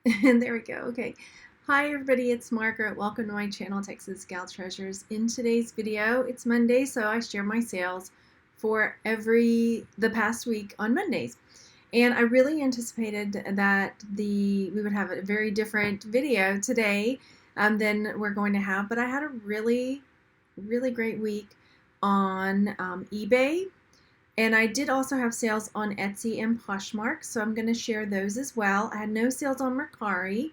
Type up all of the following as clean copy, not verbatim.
And there we go. Okay. Hi everybody, it's Margaret. Welcome to my channel, Texas Gal Treasures. In today's video, it's Monday, so I share my sales for the past week on Mondays. And I really anticipated that we would have a very different video today than we're going to have, but I had a really great week on eBay. And I did also have sales on Etsy and Poshmark, so I'm going to share those as well. I had no sales on Mercari.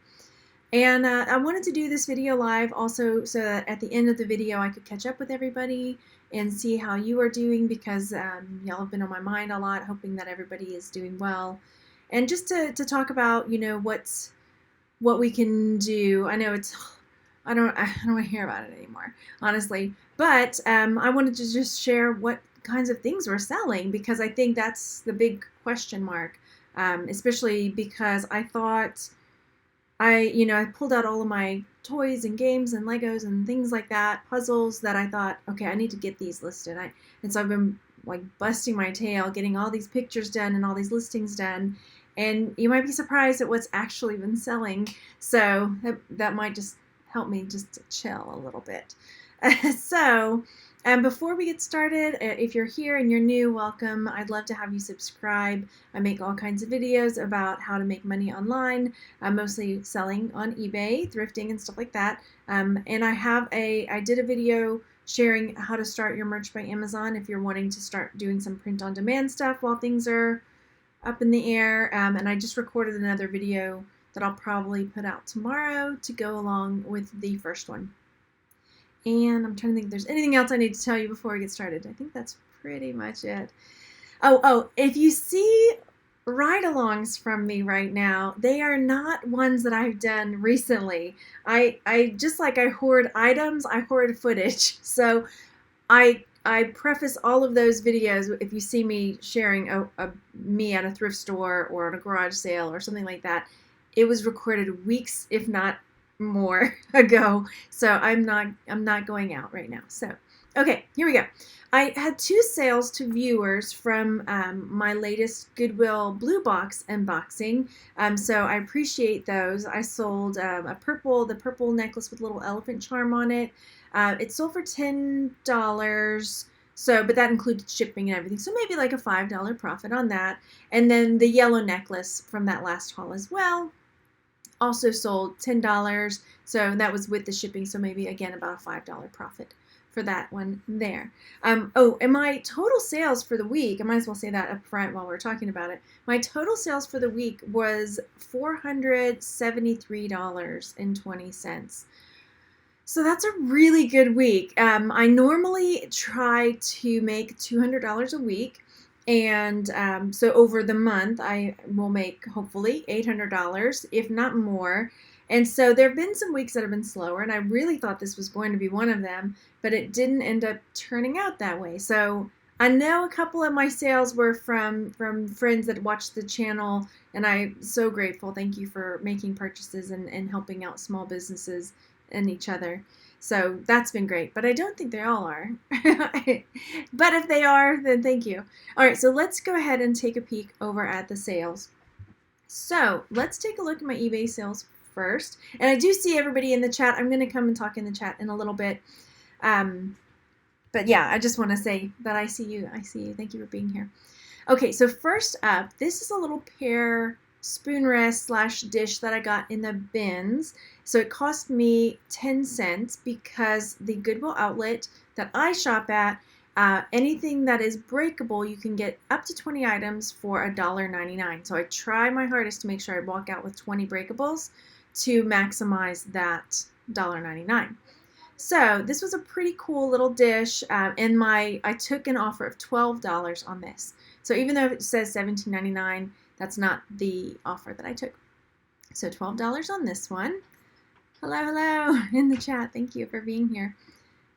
And I wanted to do this video live also so that at the end of the video I could catch up with everybody and see how you are doing, because y'all have been on my mind a lot, hoping that everybody is doing well. And just to talk about, what we can do. I know I don't want to hear about it anymore, honestly. But I wanted to just share what kinds of things we're selling, because I think that's the big question mark, especially because I thought I pulled out all of my toys and games and Legos and things like that, puzzles that I thought, okay, I need to get these listed. And so I've been like busting my tail, getting all these pictures done and all these listings done. And you might be surprised at what's actually been selling. So that might just help me just to chill a little bit. So before we get started, if you're here and you're new, welcome. I'd love to have you subscribe. I make all kinds of videos about how to make money online. I'm mostly selling on eBay, thrifting and stuff like that. And I did a video sharing how to start your merch by Amazon if you're wanting to start doing some print on demand stuff while things are up in the air. And I just recorded another video that I'll probably put out tomorrow to go along with the first one. And I'm trying to think if there's anything else I need to tell you before we get started. I think that's pretty much it. Oh, if you see ride-alongs from me right now, they are not ones that I've done recently. I just like I hoard items, I hoard footage. So I preface all of those videos, if you see me sharing me at a thrift store or at a garage sale or something like that, it was recorded weeks, if not more ago. So I'm not going out right now. So okay, here we go. I had 2 sales to viewers from my latest Goodwill Blue Box unboxing. So I appreciate those. I sold the purple necklace with a little elephant charm on it. It sold for $10. So, but that included shipping and everything. So maybe like a $5 profit on that. And then the yellow necklace from that last haul as well also sold $10. So that was with the shipping. So maybe again about a $5 profit for that one there. And my total sales for the week, I might as well say that up front while we're talking about it. My total sales for the week was $473.20. So that's a really good week. I normally try to make $200 a week. And so over the month, I will make hopefully $800, if not more. And so there have been some weeks that have been slower, and I really thought this was going to be one of them, but it didn't end up turning out that way. So I know a couple of my sales were from friends that watched the channel, and I'm so grateful. Thank you for making purchases and helping out small businesses and each other. So that's been great, but I don't think they all are. But if they are, then thank you. All right, so let's go ahead and take a peek over at the sales. So let's take a look at my eBay sales first. And I do see everybody in the chat. I'm going to come and talk in the chat in a little bit. But yeah, I just want to say that I see you. I see you. Thank you for being here. Okay, so first up, this is a little pair spoon rest / dish that I got in the bins. So it cost me 10 cents because the Goodwill outlet that I shop at, anything that is breakable, you can get up to 20 items for $1.99. So I try my hardest to make sure I walk out with 20 breakables to maximize that $1.99. So this was a pretty cool little dish, and I took an offer of $12 on this. So even though it says $17.99, that's not the offer that I took. So $12 on this one. Hello in the chat. Thank you for being here.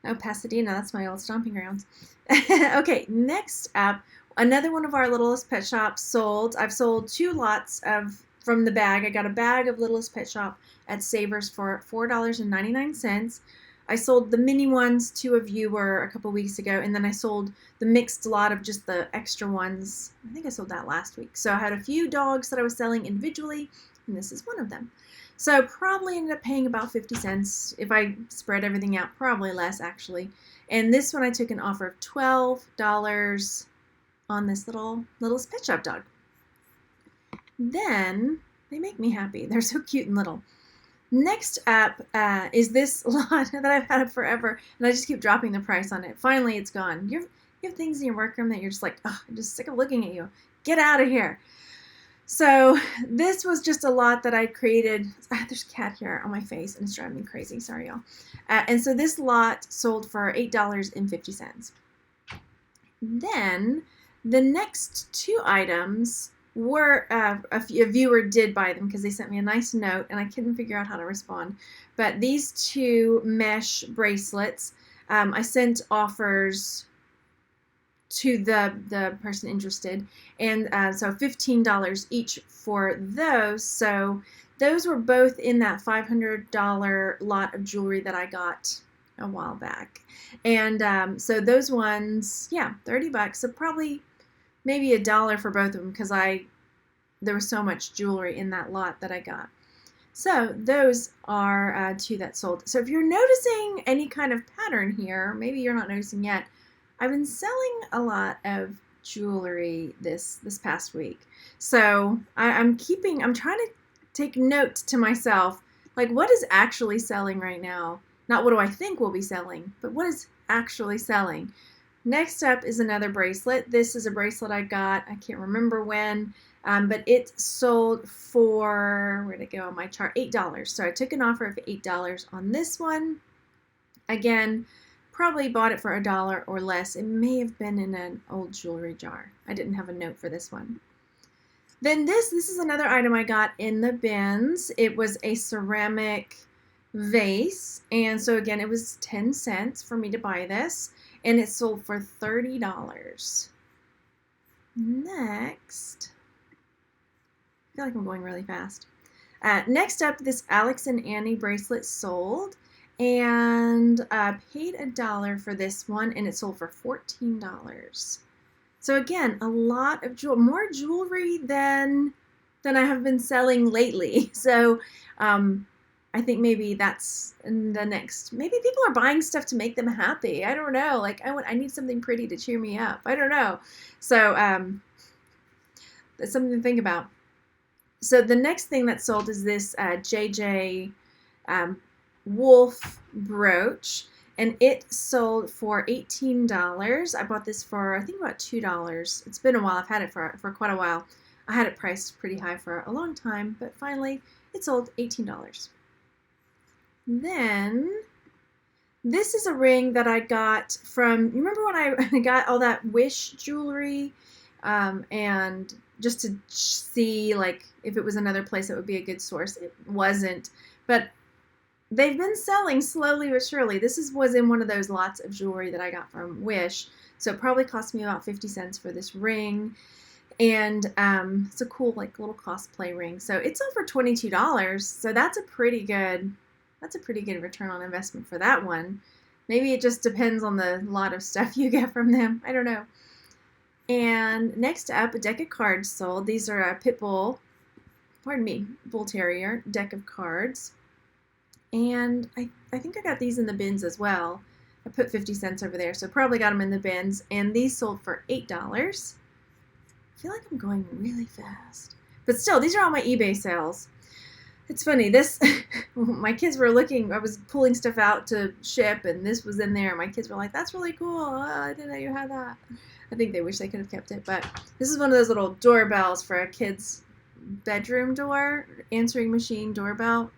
Oh, Pasadena, that's my old stomping grounds. Okay, next up, another one of our Littlest Pet Shops sold. I've sold 2 lots from the bag. I got a bag of Littlest Pet Shop at Savers for $4.99. I sold the mini ones to a viewer a couple weeks ago, and then I sold the mixed lot of just the extra ones. I think I sold that last week. So I had a few dogs that I was selling individually, and this is one of them. So probably ended up paying about 50 cents. If I spread everything out, probably less actually. And this one I took an offer of $12 on this little pet shop dog. Then they make me happy. They're so cute and little. Next up is this lot that I've had forever, and I just keep dropping the price on it. Finally, it's gone. You have things in your workroom that you're just like, oh, I'm just sick of looking at you. Get out of here. So this was just a lot that I created. There's a cat here on my face, and it's driving me crazy. Sorry, y'all. And so this lot sold for $8.50. Then the next two items were a viewer did buy them because they sent me a nice note, and I couldn't figure out how to respond. But these two mesh bracelets, I sent offers to the person interested, and so $15 each for those. So those were both in that $500 lot of jewelry that I got a while back. And so those ones, yeah, $30. So probably maybe $1 for both of them because there was so much jewelry in that lot that I got. So those are two that sold. So if you're noticing any kind of pattern here, maybe you're not noticing yet, I've been selling a lot of jewelry this past week. So I'm trying to take note to myself, like what is actually selling right now? Not what do I think will be selling, but what is actually selling? Next up is another bracelet. This is a bracelet I got, I can't remember when, but it sold for, where'd it go on my chart? $8. So I took an offer of $8 on this one. Again, probably bought it for $1 or less. It may have been in an old jewelry jar. I didn't have a note for this one. Then this is another item I got in the bins. It was a ceramic vase, and so again, it was 10 cents for me to buy this. And it sold for $30. Next, I feel like I'm going really fast. Next up, this Alex and Annie bracelet sold, and paid $1 for this one, and it sold for $14. So again, a lot of more jewelry than I have been selling lately. So I think maybe that's in the next, maybe people are buying stuff to make them happy. I don't know. Like I need something pretty to cheer me up. I don't know. So that's something to think about. So the next thing that sold is this JJ Wolf brooch, and it sold for $18. I bought this for, I think, about $2. It's been a while. I've had it for quite a while. I had it priced pretty high for a long time, but finally it sold $18. Then this is a ring that I got from, you remember when I got all that Wish jewelry, and just to see like if it was another place that would be a good source. It wasn't, but they've been selling slowly but surely. This was in one of those lots of jewelry that I got from Wish, so it probably cost me about 50 cents for this ring. And it's a cool like little cosplay ring. So it sold for $22. So that's a pretty good return on investment for that one. Maybe it just depends on the lot of stuff you get from them. I don't know. And next up, a deck of cards sold. These are a bull terrier deck of cards. And I think I got these in the bins as well. I put 50 cents over there, so probably got them in the bins. And these sold for $8. I feel like I'm going really fast. But still, these are all my eBay sales. It's funny, my kids were looking, I was pulling stuff out to ship, and this was in there. My kids were like, that's really cool. Oh, I didn't know you had that. I think they wish they could have kept it, but this is one of those little doorbells for a kid's bedroom door, answering machine doorbell.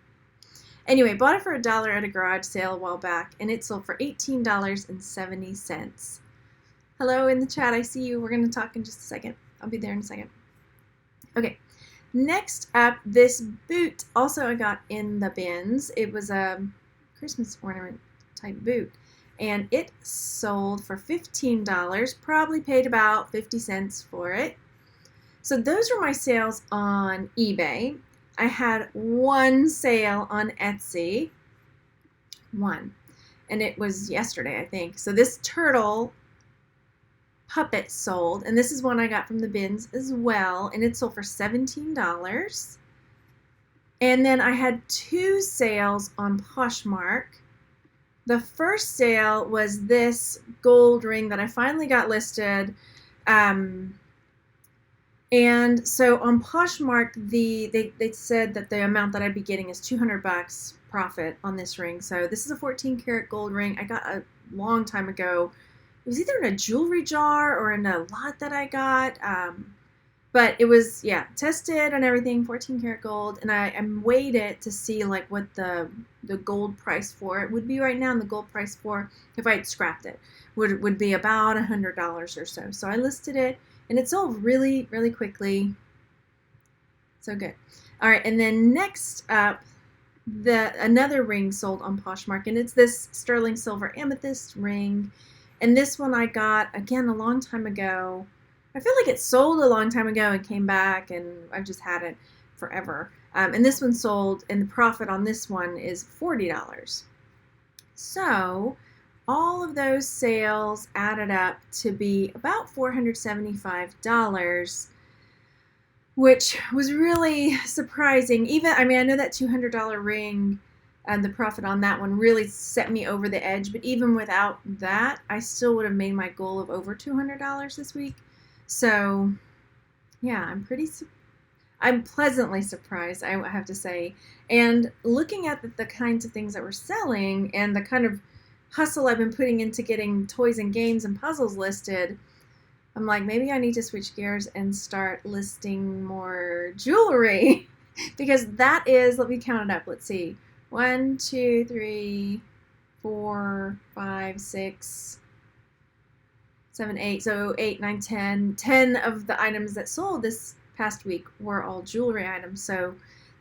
Anyway, bought it for $1 at a garage sale a while back, and it sold for $18.70. Hello in the chat, I see you. We're going to talk in just a second. I'll be there in a second. Okay. Next up, this boot also I got in the bins. It was a Christmas ornament type boot, and it sold for $15. Probably paid about 50 cents for it. So those were my sales on eBay. I had one sale on Etsy. One. and it was yesterday, I think. So this turtle puppet sold, and this is one I got from the bins as well, and it sold for $17. And then I had 2 sales on Poshmark. The first sale was this gold ring that I finally got listed. And so on Poshmark, they said that the amount that I'd be getting is $200 profit on this ring. So this is a 14 karat gold ring I got a long time ago. It was either in a jewelry jar or in a lot that I got. But it was, yeah, tested and everything, 14 karat gold. And I weighed it to see like what the gold price for it would be right now. And the gold price for, if I had scrapped it, would be about $100 or so. So I listed it, and it sold really, really quickly. So good. All right, and then next up, another ring sold on Poshmark, and it's this sterling silver amethyst ring. And this one I got, again, a long time ago. I feel like it sold a long time ago and came back, and I've just had it forever. And this one sold, and the profit on this one is $40. So all of those sales added up to be about $475, which was really surprising. Even, I mean, I know that $200 ring and the profit on that one really set me over the edge, but even without that, I still would have made my goal of over $200 this week. So, yeah, I'm pleasantly surprised, I have to say. And looking at the kinds of things that we're selling and the kind of hustle I've been putting into getting toys and games and puzzles listed, I'm like, maybe I need to switch gears and start listing more jewelry. Because that is, let me count it up. Let's see. 1, 2, 3, 4, 5, 6, 7, 8. So 8, 9, 10. 10 of the items that sold this past week were all jewelry items. So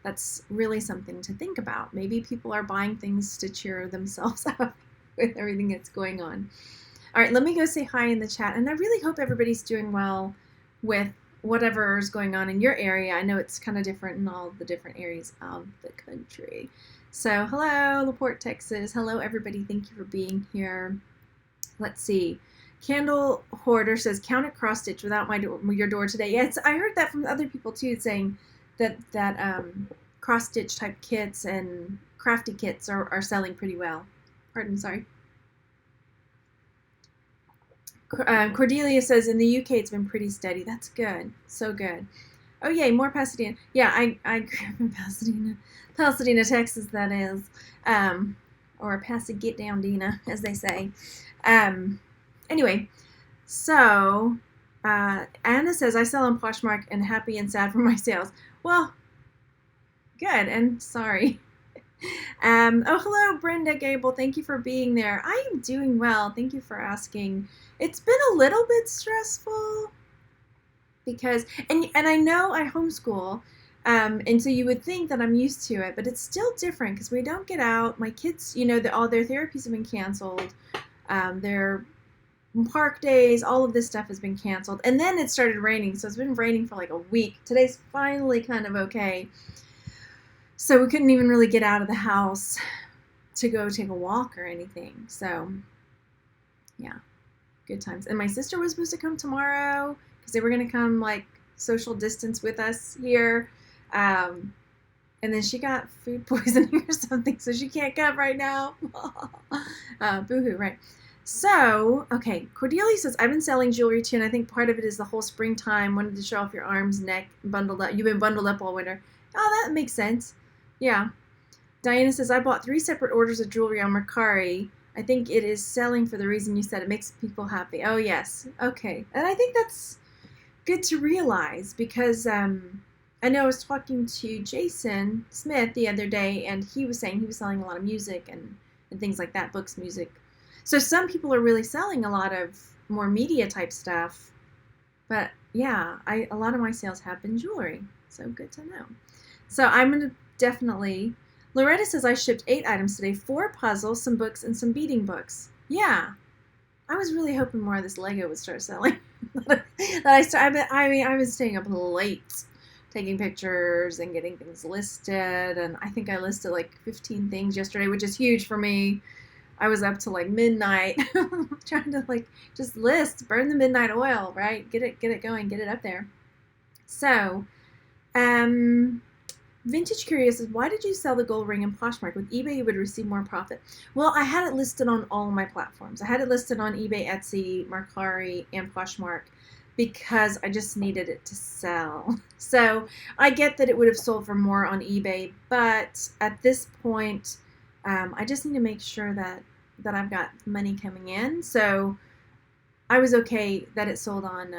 that's really something to think about. Maybe people are buying things to cheer themselves up with everything that's going on. All right, let me go say hi in the chat. And I really hope everybody's doing well with whatever is going on in your area. I know it's kind of different in all the different areas of the country. So hello, LaPorte, Texas. Hello, everybody. Thank you for being here. Let's see. Candle Hoarder says, count it cross stitch without your door today. Yeah, I heard that from other people too, saying that cross stitch type kits and crafty kits are selling pretty well. Pardon, sorry. Cordelia says, in the UK it's been pretty steady. That's good. So good. Oh yay, more Pasadena. Yeah, I grew up in Pasadena, Texas, that is. Or Get Down Dina, as they say. Anyway, so Anna says, I sell on Poshmark and happy and sad for my sales. Well, good and sorry. Oh, hello, Brenda Gable. Thank you for being there. I am doing well. Thank you for asking. It's been a little bit stressful because, and I know I homeschool, and so you would think that I'm used to it, but it's still different because we don't get out. My kids, you know, all their therapies have been canceled. Their park days, all of this stuff has been canceled. And then it started raining, so it's been raining for like a week. Today's finally kind of okay. So we couldn't even really get out of the house to go take a walk or anything. So, yeah, good times. And my sister was supposed to come tomorrow because they were going to come like social distance with us here. And then she got food poisoning or something, so she can't come right now. Boo-hoo, right. So, okay, Cordelia says, I've been selling jewelry too, and I think part of it is the whole springtime, wanted to show off your arms, neck, bundled up. You've been bundled up all winter. Oh, that makes sense. Yeah. Diana says, I bought 3 separate orders of jewelry on Mercari. I think it is selling for the reason you said. It makes people happy. Oh, yes. Okay. And I think that's good to realize because I know I was talking to Jason Smith the other day, and he was saying he was selling a lot of music and things like that, books, music. So some people are really selling a lot of more media type stuff. But yeah, a lot of my sales have been jewelry. So good to know. So I'm going to definitely... Loretta says I shipped 8 items today, 4 puzzles, some books, and some beading books. Yeah. I was really hoping more of this Lego would start selling. I've been staying up late taking pictures and getting things listed. And I think I listed like 15 things yesterday, which is huge for me. I was up till like midnight trying to like just burn the midnight oil, right? Get it going, get it up there. So, Vintage Curious says, why did you sell the gold ring in Poshmark? With eBay, you would receive more profit. Well, I had it listed on all of my platforms. I had it listed on eBay, Etsy, Mercari, and Poshmark because I just needed it to sell. So I get that it would have sold for more on eBay, but at this point, I just need to make sure that I've got money coming in. So I was okay that it sold on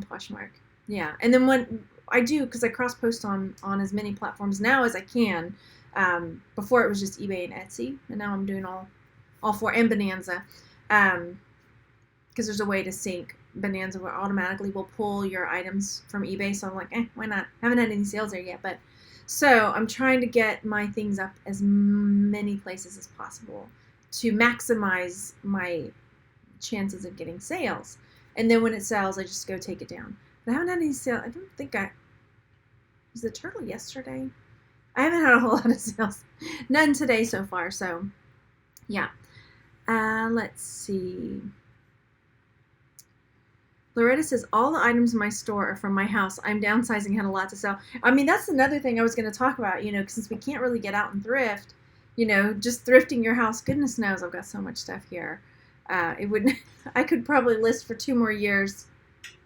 Poshmark. Yeah, and then when I do, because I cross post on as many platforms now as I can. Before it was just eBay and Etsy, and now I'm doing all four, and Bonanza, because there's a way to sync Bonanza where automatically will pull your items from eBay. So I'm like, why not? Haven't had any sales there yet, but so I'm trying to get my things up as many places as possible to maximize my chances of getting sales. And then when it sells, I just go take it down. But I haven't had any sales. I don't think was the turtle yesterday? I haven't had a whole lot of sales. None today so far. So, yeah. Let's see. Loretta says, all the items in my store are from my house. I'm downsizing, had a lot to sell. I mean, that's another thing I was going to talk about, since we can't really get out and thrift, just thrifting your house. Goodness knows I've got so much stuff here. I could probably list for 2 more years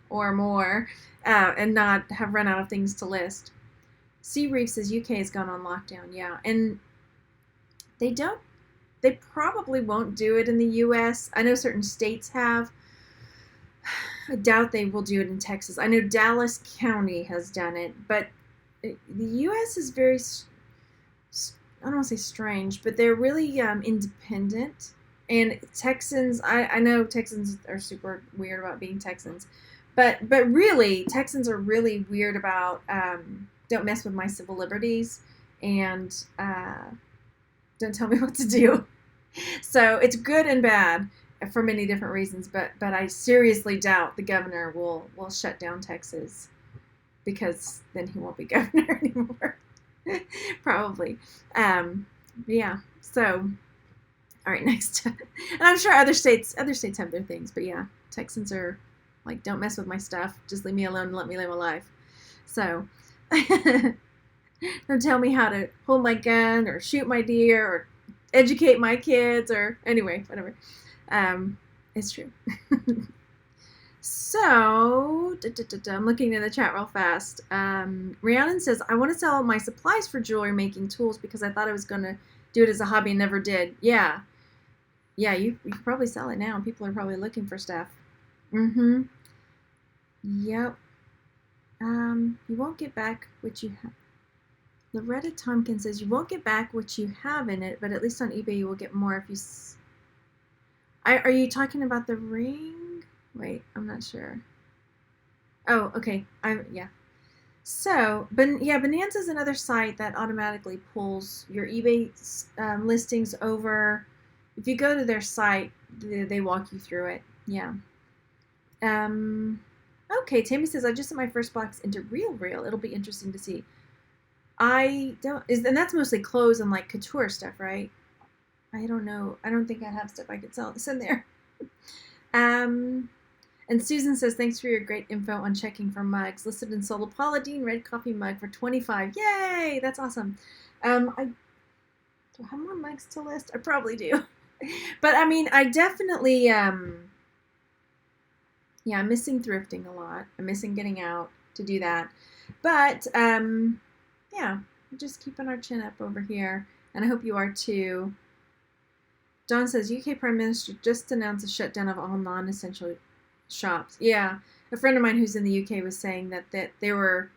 or more and not have run out of things to list. Sea Reef says UK has gone on lockdown. Yeah, and they probably won't do it in the US. I know certain states have. I doubt they will do it in Texas. I know Dallas County has done it, but the US is very, I don't want to say strange, but they're really independent. And Texans, I know Texans are super weird about being Texans, but really, Texans are really weird about don't mess with my civil liberties and don't tell me what to do. So it's good and bad for many different reasons, but I seriously doubt the governor will shut down Texas, because then he won't be governor anymore. Probably. Yeah. So, all right, next. And I'm sure other states have their things, but yeah, Texans are like, don't mess with my stuff. Just leave me alone and let me live my life. So, don't tell me how to hold my gun or shoot my deer or educate my kids or anyway, whatever. It's true. So, I'm looking in the chat real fast. Rhiannon says, I want to sell my supplies for jewelry making tools because I thought I was going to do it as a hobby and never did. Yeah. Yeah, you can probably sell it now. People are probably looking for stuff. Mm-hmm. Yep. You won't get back what you have. Loretta Tompkins says, you won't get back what you have in it, but at least on eBay you will get more if you... Are you talking about the ring? Wait, I'm not sure. Oh, okay. Yeah. So, Bonanza is another site that automatically pulls your eBay listings over. If you go to their site, they walk you through it. Yeah. Okay, Tammy says, I just sent my first box into Real. It'll be interesting to see. And that's mostly clothes and like couture stuff, right? I don't know. I don't think I have stuff I could send there. And Susan says, thanks for your great info on checking for mugs. Listed and sold a Paula Deen red coffee mug for $25. Yay! That's awesome. Do I have more mugs to list? I probably do. But I mean, I definitely, I'm missing thrifting a lot. I'm missing getting out to do that. But, yeah, we're just keeping our chin up over here. And I hope you are too. John says, UK Prime Minister just announced a shutdown of all non-essential shops. Yeah, a friend of mine who's in the UK was saying that there were,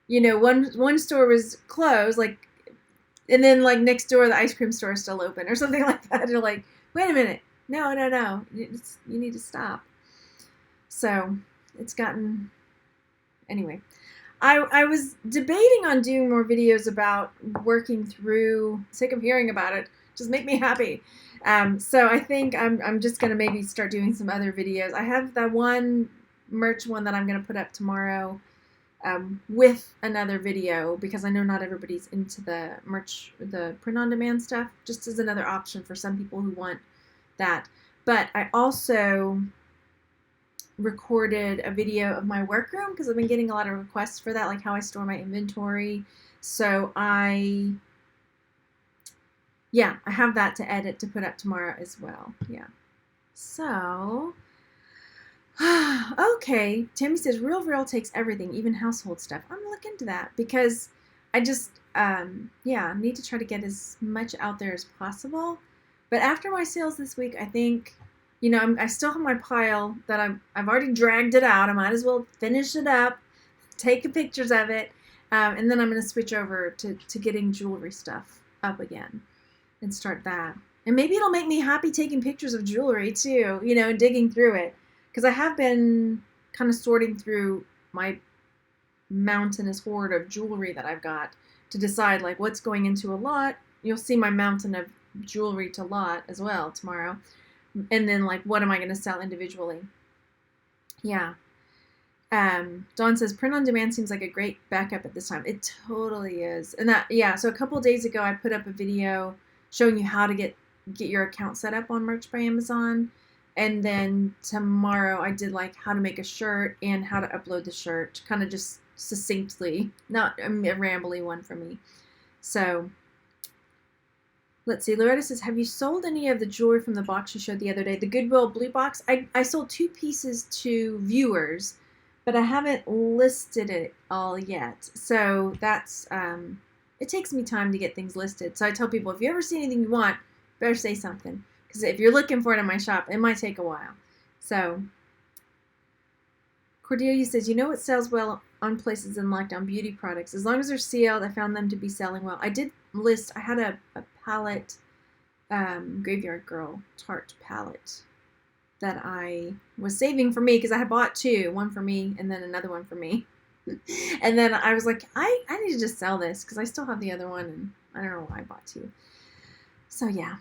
one store was closed, like, and then like next door the ice cream store is still open or something like that. They're like, wait a minute, no, you need to stop. So it's gotten, anyway. I was debating on doing more videos about working through, sick of hearing about it, just make me happy. So I think I'm just going to maybe start doing some other videos. I have that one merch one that I'm going to put up tomorrow with another video, because I know not everybody's into the merch, the print-on-demand stuff, just as another option for some people who want that. But I also recorded a video of my workroom because I've been getting a lot of requests for that, like how I store my inventory. So I have that to edit to put up tomorrow as well. Yeah. So, okay. Tammy says, Real takes everything, even household stuff. I'm going to look into that because I just, need to try to get as much out there as possible. But after my sales this week, I think, I still have my pile that I've already dragged it out. I might as well finish it up, take pictures of it, and then I'm going to switch over to getting jewelry stuff up again and start that. And maybe it'll make me happy taking pictures of jewelry too, and digging through it. Because I have been kind of sorting through my mountainous hoard of jewelry that I've got to decide like what's going into a lot. You'll see my mountain of jewelry to lot as well tomorrow. And then like what am I going to sell individually? Yeah. Dawn says print on demand seems like a great backup at this time. It totally is. And so a couple of days ago I put up a video showing you how to get your account set up on Merch by Amazon. And then tomorrow I did like how to make a shirt and how to upload the shirt, kind of just succinctly, not a rambly one for me. So let's see. Loretta says, have you sold any of the jewelry from the box you showed the other day? The Goodwill blue box? I sold 2 pieces to viewers, but I haven't listed it all yet. So that's, it takes me time to get things listed. So I tell people, if you ever see anything you want, better say something. Because if you're looking for it in my shop, it might take a while. So Cordelia says, what sells well on places in lockdown? Beauty products. As long as they're sealed, I found them to be selling well. I did list, I had a palette, Graveyard Girl Tarte palette that I was saving for me because I had bought 2, one for me and then another one for me. And then I was like, I need to just sell this because I still have the other one and I don't know why I bought 2. So yeah.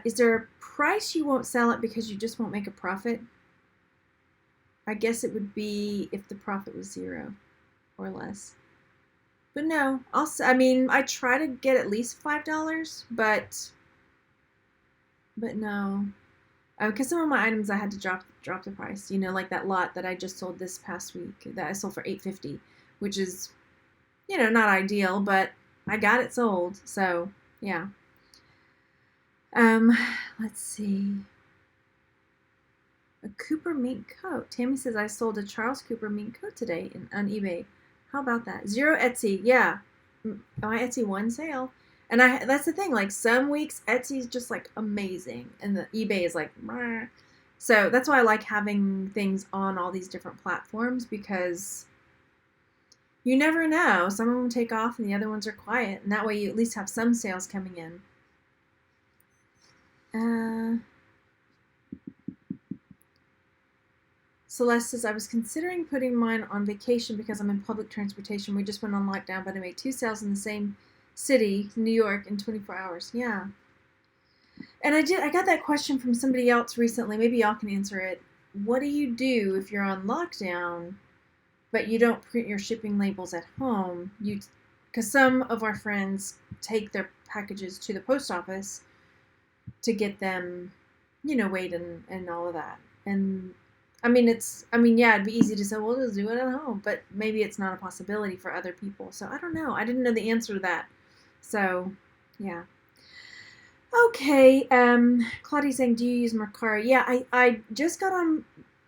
Is there a price you won't sell it because you just won't make a profit? I guess it would be if the profit was 0 or less. But no, I try to get at least $5, but no. Because some of my items I had to drop the price. Like that lot that I just sold this past week that I sold for $8.50, which is, not ideal, but I got it sold. So yeah. Let's see. A Cooper mink coat. Tammy says I sold a Charles Cooper mink coat today on eBay. How about that? 0 Etsy. Yeah. My Etsy one sale. And that's the thing. Like some weeks Etsy is just like amazing. And the eBay is like, meh. So that's why I like having things on all these different platforms because you never know. Some of them take off and the other ones are quiet. And that way you at least have some sales coming in. Celeste says, I was considering putting mine on vacation because I'm in public transportation. We just went on lockdown, but I made 2 sales in the same city, New York, in 24 hours. Yeah. And I got that question from somebody else recently. Maybe y'all can answer it. What do you do if you're on lockdown, but you don't print your shipping labels at home? Because some of our friends take their packages to the post office to get them, weighed and all of that. And it'd be easy to say, well, just do it at home, but maybe it's not a possibility for other people. So I don't know. I didn't know the answer to that. So yeah. Okay. Claudia's saying, do you use Mercari? Yeah, I just got on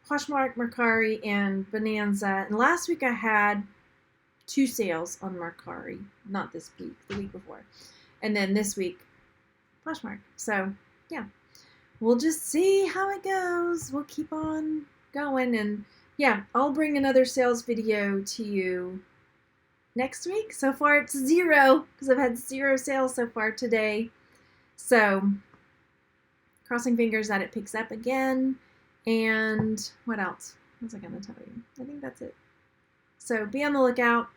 Poshmark, Mercari, and Bonanza. And last week I had 2 sales on Mercari. Not this week, the week before. And then this week, Poshmark. So yeah, we'll just see how it goes. We'll keep on going. And yeah, I'll bring another sales video to you next week. So far it's 0 because I've had 0 sales so far today. So crossing fingers that it picks up again. And what else was I going to tell you? I think that's it. So be on the lookout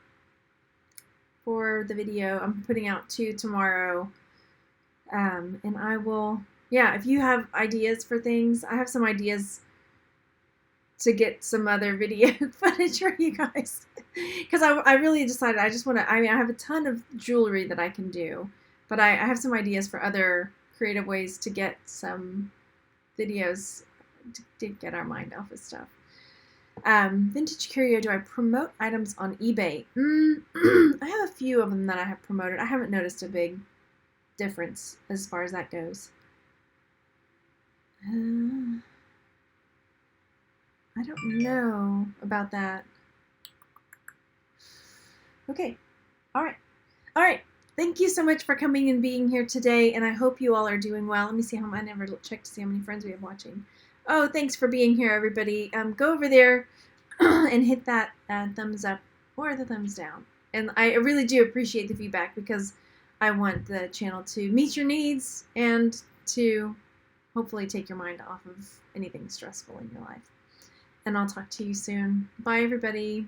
for the video. I'm putting out 2 tomorrow. And I will, if you have ideas for things, I have some ideas to get some other video footage for you guys. Because I really decided I just want to, I have a ton of jewelry that I can do, but I have some ideas for other creative ways to get some videos to get our mind off of stuff. Vintage Curio, do I promote items on eBay? I have a few of them that I have promoted. I haven't noticed a big difference as far as that goes. I don't know about that. Okay. All right. Thank you so much for coming and being here today, and I hope you all are doing well. Let me see how I never checked to see how many friends we have watching. Oh, thanks for being here, everybody. Go over there and hit that thumbs up or the thumbs down. And I really do appreciate the feedback because I want the channel to meet your needs and to hopefully take your mind off of anything stressful in your life. And I'll talk to you soon. Bye, everybody.